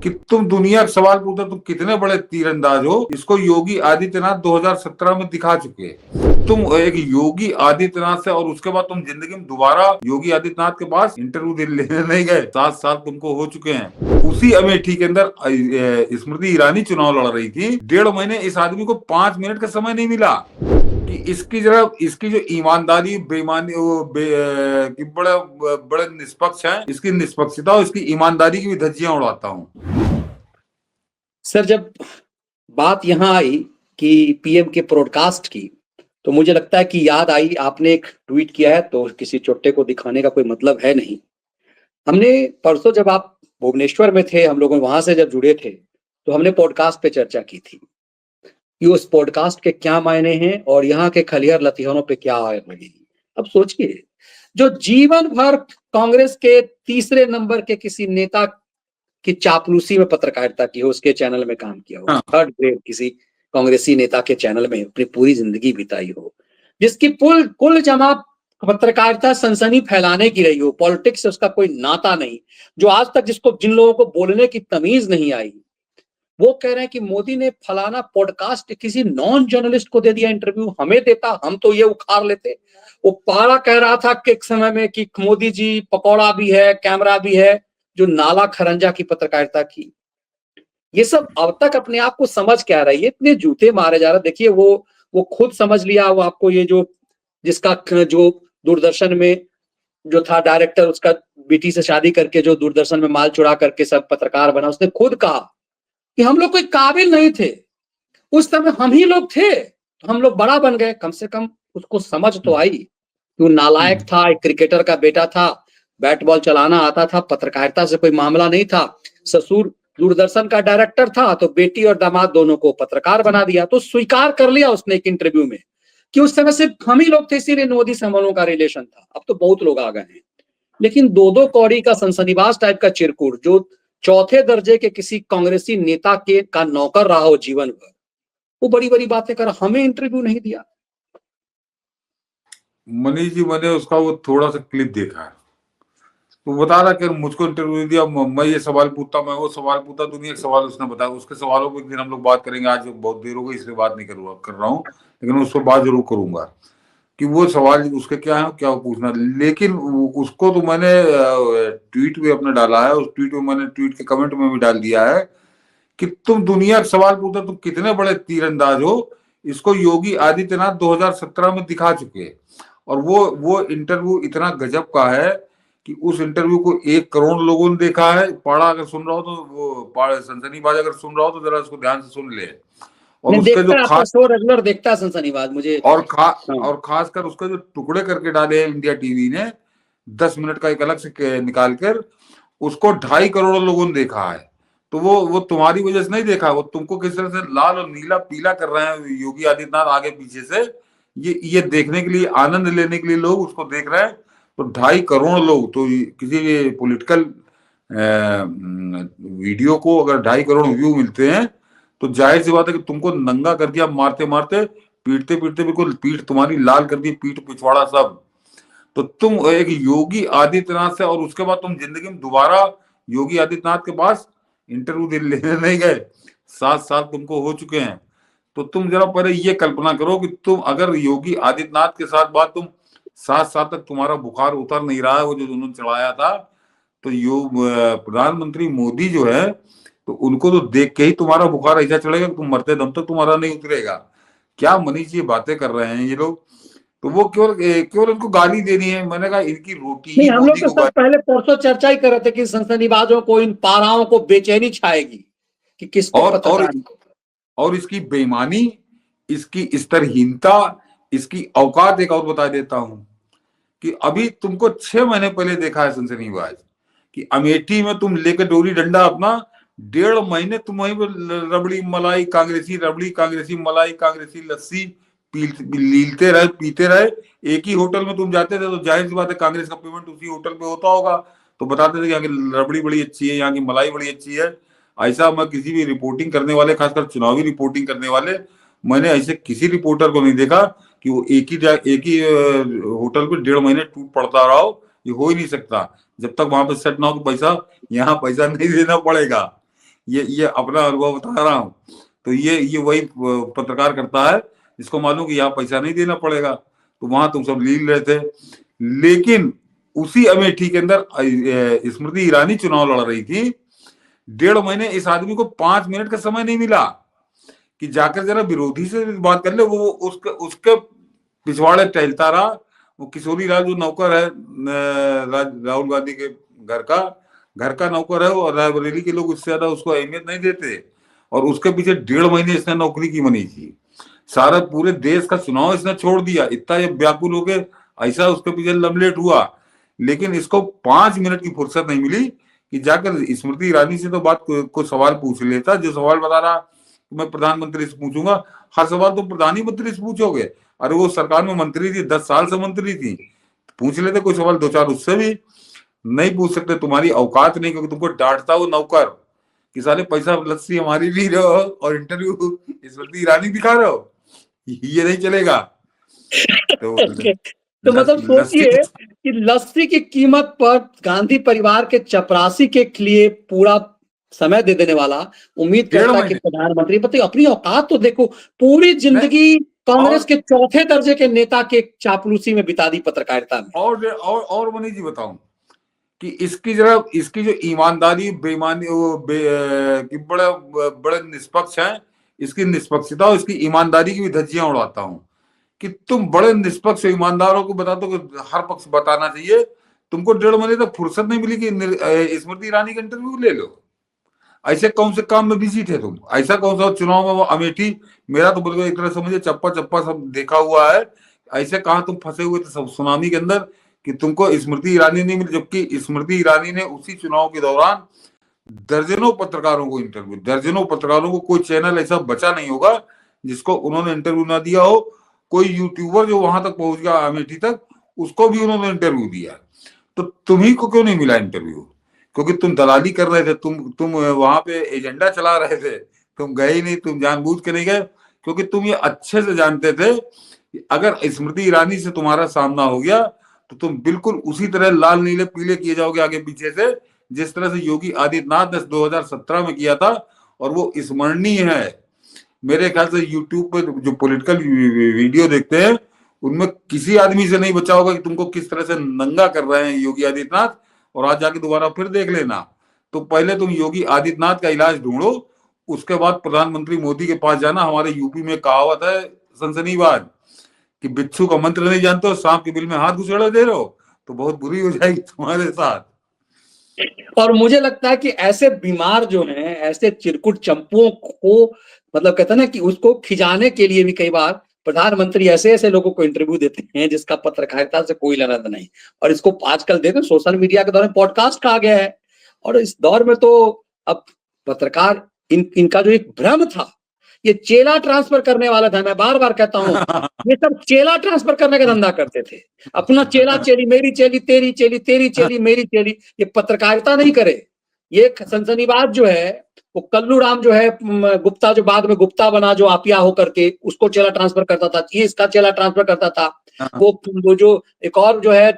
कि तुम दुनिया का सवाल पूछो तुम कितने बड़े तीरंदाज हो, इसको योगी आदित्यनाथ 2017 में दिखा चुके। तुम एक योगी आदित्यनाथ से और उसके बाद तुम जिंदगी में दोबारा योगी आदित्यनाथ के पास इंटरव्यू लेने नहीं गए। 7 साल तुमको हो चुके हैं। उसी अमेठी के अंदर स्मृति ईरानी चुनाव लड़ रही थी। 1.5 महीने इस आदमी को 5 मिनट का समय नहीं मिला कि इसकी जो ईमानदारी बेईमानी कि बड़े बड़े निष्पक्ष है, इसकी निष्पक्षता और इसकी ईमानदारी की भी धज्जियां उड़ाता हूं। सर, जब बात यहां आई कि पीएम के ब्रॉडकास्ट की, तो मुझे लगता है कि याद आई, आपने एक ट्वीट किया है तो किसी चोट्टे को दिखाने का कोई मतलब है नहीं। हमने परसों जब आप भुवनेश्वर में थे, हम लोग वहां से जब जुड़े थे, तो हमने पॉडकास्ट पे चर्चा की थी कि उस पॉडकास्ट के क्या मायने हैं और यहाँ के खलिहर लतिहरों पे क्या आए लगेगी। अब सोचिए, जो जीवन भर कांग्रेस के तीसरे नंबर के किसी नेता की चापलूसी में पत्रकारिता की हो, उसके चैनल में काम किया हो, थर्ड ग्रेड किसी कांग्रेसी नेता के चैनल में अपनी पूरी जिंदगी बिताई हो, जिसकी कुल जमा पत्रकारिता सनसनी फैलाने की रही हो, पॉलिटिक्स से उसका कोई नाता नहीं, जो आज तक जिन लोगों को बोलने की तमीज नहीं आई, वो कह रहे हैं कि मोदी ने फलाना पॉडकास्ट किसी नॉन जर्नलिस्ट को दे दिया इंटरव्यू, हमें देता हम तो ये उखाड़ लेते। वो पारा कह रहा था कि एक समय में कि मोदी जी पकौड़ा भी है, कैमरा भी है, जो नाला खरंजा की पत्रकारिता की। ये सब अब तक अपने आप को समझ क्या रही है, इतने जूते मारे जा रहे। देखिए, वो खुद समझ लिया, वो आपको ये जो दूरदर्शन में जो था डायरेक्टर, उसका बेटी से शादी करके जो दूरदर्शन में माल चुरा करके सब पत्रकार बना, उसने खुद कहा कि हम लोग कोई काबिल नहीं थे, उस समय हम ही लोग थे तो हम लोग बड़ा बन गए। कम से कम उसको समझ तो आई कि वो नालायक था, एक क्रिकेटर का बेटा था, बैट बॉल चलाना आता था, पत्रकारिता से कोई मामला नहीं था। ससुर दूरदर्शन का डायरेक्टर था तो बेटी और दामाद दोनों को पत्रकार बना दिया। तो स्वीकार कर लिया उसने एक इंटरव्यू में कि उस समय सिर्फ हम ही लोग थे, इसीलिए मोदी से हम लोगों का रिलेशन था। अब तो बहुत लोग आ गए हैं। लेकिन दो कौड़ी का सनसनीबाज टाइप का चिरकुट जो चौथे दर्जे के किसी कांग्रेसी नेता के का नौकर रहा हो जीवन भर, वो बड़ी बड़ी बातें कर, हमें इंटरव्यू नहीं दिया। मनीष जी, मैंने उसका वो थोड़ा सा क्लिप देखा है, तो बता रहा कि मुझको इंटरव्यू दिया, मैं ये सवाल पूछता, मैं वो सवाल पूछता, दुनिया के सवाल उसने बताया। उसके सवालों पर एक दिन हम लोग बात करेंगे। आज बहुत देर हो गई इसलिए बात नहीं कर रहा हूँ, लेकिन उस पर बात जरूर करूंगा कि वो सवाल उसके क्या है, क्या पूछना। लेकिन उसको तो मैंने ट्वीट भी अपने डाला है, उस ट्वीट में मैंने ट्वीट के कमेंट में भी डाल दिया है कि तुम दुनिया का सवाल पूछो तुम कितने बड़े तीरंदाज हो, इसको योगी आदित्यनाथ 2017 में दिखा चुके। और वो इंटरव्यू इतना गजब का है कि उस इंटरव्यू को 1 करोड़ लोगों ने देखा है। पाड़ा अगर सुन रहा हो तो वो सनसनीबाज अगर सुन रहा हो तो जरा उसको ध्यान से सुन ले। और उसके जो खास शो रेगुलर देखता है सनसनीबाज मुझे, और खासकर उसका जो टुकड़े करके डाले हैं इंडिया टीवी ने 10 मिनट का एक अलग से निकाल कर, उसको 2.5 करोड़ लोगों ने देखा है। तो वो तुम्हारी वजह से नहीं देखा, वो तुमको किस तरह से लाल और नीला पीला कर रहे हैं योगी आदित्यनाथ आगे पीछे से, ये देखने के लिए, आनंद लेने के लिए लोग उसको देख रहे हैं। तो 2.5 करोड़ लोग, तो किसी भी पॉलिटिकल वीडियो को अगर 2.5 करोड़ व्यू मिलते हैं तो जाहिर सी बात है कि तुमको नंगा कर दिया, मारते मारते, पीटते पीटते, बिल्कुल पीठ तुम्हारी लाल कर दी, पीठ पिछवाड़ा सब। तो तुम एक योगी आदित्यनाथ से और उसके बाद तुम जिंदगी में दोबारा योगी आदित्यनाथ के पास इंटरव्यू लेने नहीं गए। 7 साल तुमको हो चुके हैं। तो तुम जरा पहले ये कल्पना करो कि तुम अगर योगी आदित्यनाथ के साथ बात, तुम 7 साल तक तुम्हारा बुखार उतर नहीं रहा है, वो जो उन्होंने चढ़ाया था, तो प्रधानमंत्री मोदी जो है, तो उनको तो देख के ही तुम्हारा बुखार ऐसा चढ़ेगा कि तुम मरते दम तक तुम्हारा नहीं उतरेगा। क्या मनीष ये बातें कर रहे हैं ये लोग? तो वो केवल उनको गाली देनी है। मैंने कहा इनकी रोटी ही हम लोग मोदी तो को सब पहले परसों चर्चा ही कर रहे थे कि सनसनीबाजों को, इन पाराओं को बेचैनी छाएगी कि किस पे और इसकी बेईमानी, इसकी स्तरहीनता, इसकी औकात एक और बता देता हूं कि अभी तुमको 6 महीने पहले देखा है सनसनीबाज कि अमेठी में तुम लेकर डोरी डंडा अपना 1.5 महीने तुम वहीं पर रबड़ी मलाई कांग्रेसी मलाई कांग्रेसी लस्सी लीलते रहे, पीते रहे। एक ही होटल में तुम जाते थे तो जाहिर सी बात है कांग्रेस का पेमेंट उसी होटल पे होता होगा, तो बताते थे कि यहाँ की रबड़ी बड़ी अच्छी है, यहाँ की मलाई बड़ी अच्छी है। ऐसा मैं किसी भी रिपोर्टिंग करने वाले, खासकर चुनावी रिपोर्टिंग करने वाले, मैंने ऐसे किसी रिपोर्टर को नहीं देखा कि वो एक ही होटल पे 1.5 महीने टूट पड़ता रहा हो। ये हो ही नहीं सकता। जब तक वहां पे सेट ना हो कि पैसा यहाँ पैसा नहीं देना पड़ेगा। ये अपना अनुभव बता रहा हूँ। तो ये वही पत्रकार करता है जिसको मालूम कि यहाँ पैसा नहीं देना पड़ेगा, तो वहां तुम सब लील रहे थे। लेकिन उसी अमेठी के अंदर स्मृति ईरानी चुनाव लड़ रही थी, 1.5 महीने इस आदमी को 5 मिनट का समय नहीं मिला कि जाकर जरा विरोधी से बात कर ले। वो उसके उसके पिछवाड़े टहलता रहा। वो किशोरी लाल जो नौकर है राहुल गांधी के घर का नौकर है, और रायबरेली के लोग उससे ज्यादा उसको अहमियत नहीं देते। और उसके पीछे 1.5 महीने इसने नौकरी की बनी थी। सारा पूरे देश का चुनाव इसने छोड़ दिया, इतना ये व्याकुल हो गए, ऐसा उसके पीछे लमलेट हुआ। लेकिन इसको 5 मिनट की फुर्सत नहीं मिली कि जाकर स्मृति ईरानी से तो बात को सवाल पूछ लेता। जो सवाल बता रहा मैं प्रधानमंत्री से पूछूंगा, हर सवाल तो प्रधानमंत्री से पूछोगे? अरे वो सरकार में मंत्री थी, 10 साल से मंत्री थी, पूछ लेते कोई सवाल 2-4 उससे भी। नहीं पूछ सकते, तुम्हारी औकात नहीं, क्योंकि तुमको डांटता वो नौकर कि साले पैसा लस्सी हमारी भी रहे हो और इंटरव्यू स्मृति ईरानी दिखा रहे हो, ये नहीं चलेगा। तो तो मतलब सोचिए कि लस्सी की कीमत पर गांधी परिवार के चपरासी के लिए पूरा समय दे देने वाला उम्मीद करता कि प्रधानमंत्री, पता अपनी औकात तो देखो, पूरी जिंदगी कांग्रेस के चौथे दर्जे के नेता के चापलूसी में बिता दी पत्रकारिता में। और मनीष जी बताऊं कि इसकी जो ईमानदारी बेईमानी कि बड़े निष्पक्ष हैं, इसकी निष्पक्षता और इसकी ईमानदारी की भी धज्जियां उड़ाता हूं कि तुम बड़े निष्पक्ष ईमानदारों को बता दो कि हर पक्ष बताना चाहिए। तुमको 1.5 महीने तक फुर्सत नहीं मिली कि स्मृति ईरानी का इंटरव्यू ले लो। ऐसे कौन से काम में बिजी थे तुम? ऐसा कौन सा चुनाव में वो अमेठी, मेरा तो बिल्कुल एक तरह समझिए चप्पा चप्पा सब देखा हुआ है। ऐसे कहा तुम फंसे हुए थे सब सुनामी के अंदर कि तुमको स्मृति ईरानी नहीं मिली, जबकि स्मृति ईरानी ने उसी चुनाव के दौरान दर्जनों पत्रकारों को इंटरव्यू, दर्जनों पत्रकारों को, कोई चैनल ऐसा बचा नहीं होगा जिसको उन्होंने इंटरव्यू ना दिया हो। कोई यूट्यूबर जो वहां तक पहुंच गया अमेठी तक, उसको भी उन्होंने इंटरव्यू दिया। तो तुम्ही को क्यों नहीं मिला इंटरव्यू? क्योंकि तुम दलाली कर रहे थे, तुम वहां पे एजेंडा चला रहे थे, तुम गए ही नहीं, तुम जानबूझ के नहीं गए, क्योंकि तुम ये अच्छे से जानते थे कि अगर स्मृति ईरानी से तुम्हारा सामना हो गया तो तुम बिल्कुल उसी तरह लाल नीले पीले किए जाओगे आगे पीछे से, जिस तरह से योगी आदित्यनाथ ने 2017 में किया था। और वो स्मरणीय है। मेरे ख्याल से यूट्यूब पे जो पॉलिटिकल वीडियो देखते हैं उनमें किसी आदमी से नहीं बचा होगा कि तुमको किस तरह से नंगा कर रहे हैं योगी आदित्यनाथ। और आज जाके दोबारा फिर देख लेना। तो पहले तुम योगी आदित्यनाथ का इलाज ढूंढो, उसके बाद प्रधानमंत्री मोदी के पास जाना। हमारे यूपी में कहावत है सनसनीबाज कि बिच्छू का मंत्र नहीं जानते हो, सांप के बिल में हाथ घुसेड़ दे रहे हो, तो बहुत बुरी हो जाएगी तुम्हारे साथ। और मुझे लगता है कि ऐसे बीमार जो हैं, ऐसे चिरकुट चंपुओं को, मतलब कहते हैं ना कि उसको खिजाने के लिए भी कई बार प्रधानमंत्री ऐसे ऐसे लोगों को इंटरव्यू देते हैं जिसका पत्रकारिता से कोई लेना देना नहीं। और इसको आजकल देखें सोशल मीडिया के दौर में पॉडकास्ट कहा गया है। और इस दौर में तो अब पत्रकार इनका जो एक भ्रम था, ये चेला ट्रांसफर करने वाला था। मैं बार बार कहता हूं ये सब चेला ट्रांसफर करने का धंधा करते थे। अपना चेला चेली, मेरी चेली तेरी चेली, तेरी चेली मेरी चेली, ये पत्रकारिता नहीं करे। ये सनसनीबाज जो है वो कल्लू राम जो है गुप्ता, जो बाद में गुप्ता बना, जो आपिया होकर के, उसको चेला ट्रांसफर करता था, ये इसका चेला ट्रांसफर करता था। वो जो एक और जो है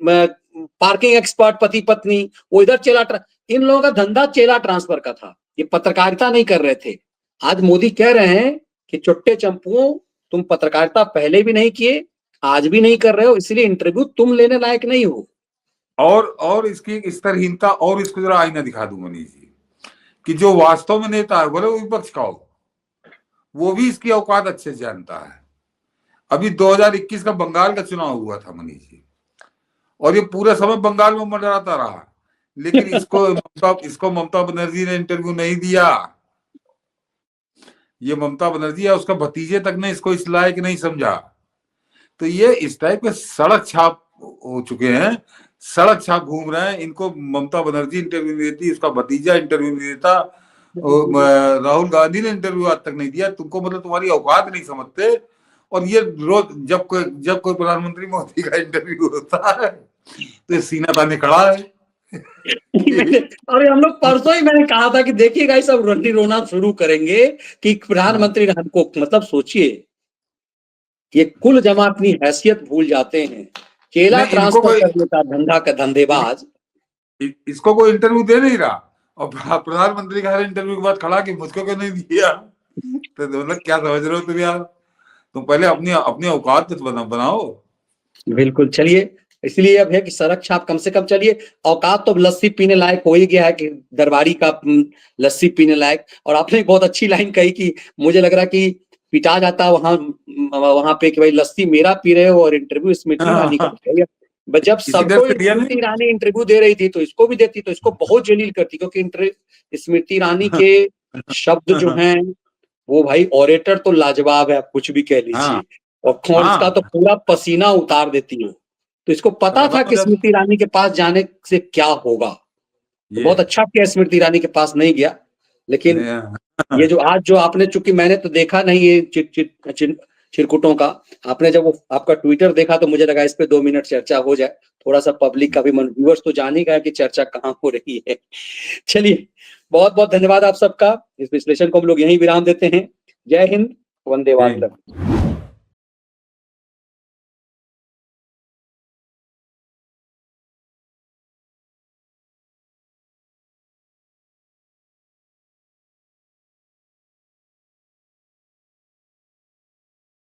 पार्किंग एक्सपर्ट पति पत्नी, वो इधर चेला, इन लोगों का धंधा चेला ट्रांसफर का था। ये पत्रकारिता नहीं कर रहे थे। आज मोदी कह रहे हैं कि चुट्टे चंपुओं, तुम पत्रकारिता पहले भी नहीं किए, आज भी नहीं कर रहे हो, इसलिए इंटरव्यू तुम लेने लायक नहीं हो। और इसकी स्तरहीनता, और इसको जरा आईना दिखा दूं मनीष जी, कि जो वास्तव में नेता है, बोले विपक्ष का हो, वो भी इसकी औकात अच्छे से जानता है। अभी 2021 का बंगाल का चुनाव हुआ था मनीष जी, और ये पूरे समय बंगाल में मंडराता रहा, लेकिन इसको ममता बनर्जी ने इंटरव्यू नहीं दिया। ये ममता बनर्जी या उसका भतीजे तक ने इसको इस लायक नहीं समझा। तो ये इस टाइप के सड़क छाप हो चुके हैं, सड़क छाप घूम रहे हैं। इनको ममता बनर्जी इंटरव्यू नहीं देती, उसका भतीजा इंटरव्यू नहीं देता, राहुल गांधी ने इंटरव्यू आज तक नहीं दिया। तुमको मतलब तुम्हारी औकात नहीं समझते। और ये रोज जब कोई प्रधानमंत्री मोदी का इंटरव्यू होता है तो सीना ताने खड़ा है। और हम लोग परसों ही मैंने कहा था कि देखिएगा ये सब रोना शुरू करेंगे कि प्रधानमंत्री ने हमको, मतलब सोचिए ये कुल जमा अपनी हैसियत भूल जाते हैं। चेला ट्रांसफर करने का धंधा का धंधेबाज, इसको कोई इंटरव्यू दे नहीं रहा। और प्रधानमंत्री का हर इंटरव्यू के बाद खड़ा कि मुझको क्यों नहीं दिया। तो मतलब क्या समझ रहे हो तुम यार, तुम पहले अपनी अपनी औकात तो बनाओ। बिल्कुल। चलिए, इसलिए अब है कि सड़क छाप कम से कम, चलिए औकात तो लस्सी पीने लायक हो ही गया है कि दरबारी का लस्सी पीने लायक। और आपने एक बहुत अच्छी लाइन कही कि मुझे लग रहा कि पिटा जाता वहां पे कि भाई लस्सी मेरा पी रहे हो और इंटरव्यू स्मृति ईरानी का दे रहे हो। जब इसी डर सबको से दिया स्मृति नहीं। ईरानी इंटरव्यू दे रही थी तो इसको भी देती तो इसको बहुत जलील करती, क्योंकि स्मृति ईरानी के शब्द जो हैं वो भाई ऑरेटर तो लाजवाब है, आप कुछ भी कह हाँ लीजिए। और इसका तो हाँ, पूरा पसीना उतार देती है। तो इसको पता खतरनाक था हो कि जाता स्मृति ईरानी के पास जाने से क्या होगा। तो ये। बहुत अच्छा किया स्मृति ईरानी के पास नहीं गया। लेकिन ये जो आज जो आपने, चूंकि मैंने तो देखा नहीं ये चिरकुटों का, आपने जब वो आपका ट्विटर देखा तो मुझे लगा इस पे 2 मिनट चर्चा हो जाए, थोड़ा सा पब्लिक का भी मन, व्यूअर्स तो जान ही गया कि चर्चा कहाँ हो रही है। चलिए, बहुत बहुत धन्यवाद आप सबका। इस विश्लेषण को हम लोग यहीं विराम देते हैं। जय हिंद, वंदे ठीक। मातरम।